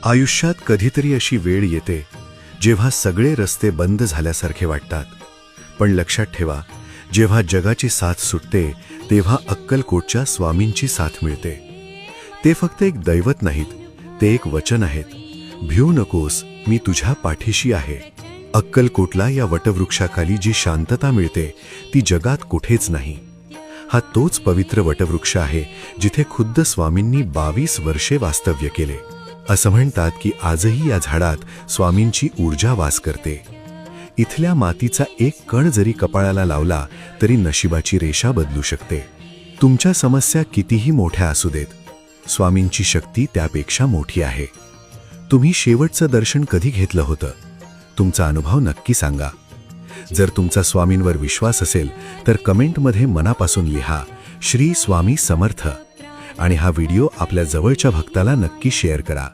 आयुष्यात कधीतरी अशी वेळ येते जेव्हा सगळे रस्ते बंद झाल्यासारखे वाटतात. पण लक्षात ठेवा, जेव्हा जगाची साथ सुटते तेव्हा अक्कलकोटच्या स्वामींची साथ मिळते. ते फक्त एक दैवत नाहीत, ते एक वचन आहेत. भिऊ नकोस, मी तुझ्या पाठीशी आहे. अक्कलकोटला या वटवृक्षाखाली जी शांतता मिळते ती जगात कुठेच नाही. हा तोच पवित्र वटवृक्ष आहे जिथे खुद्द स्वामींनी 22 वर्षे वास्तव्य केले. असं म्हणतात की आजही या झाडात स्वामींची ऊर्जा वास करते. इथल्या मातीचा एक कण जरी कपाळाला लावला तरी नशिबाची रेषा बदलू शकते. तुमच्या समस्या कितीही मोठ्या असू देत, स्वामींची शक्ती त्यापेक्षा मोठी आहे. तुम्ही शेवटचं दर्शन कधी घेतलं होतं? तुमचा अनुभव नक्की सांगा. जर तुमचा स्वामींवर विश्वास असेल तर कमेंटमध्ये मनापासून लिहा, श्री स्वामी समर्थ. आणि हा व्हिडिओ आपल्या जवळच्या भक्ताला नक्की शेअर करा.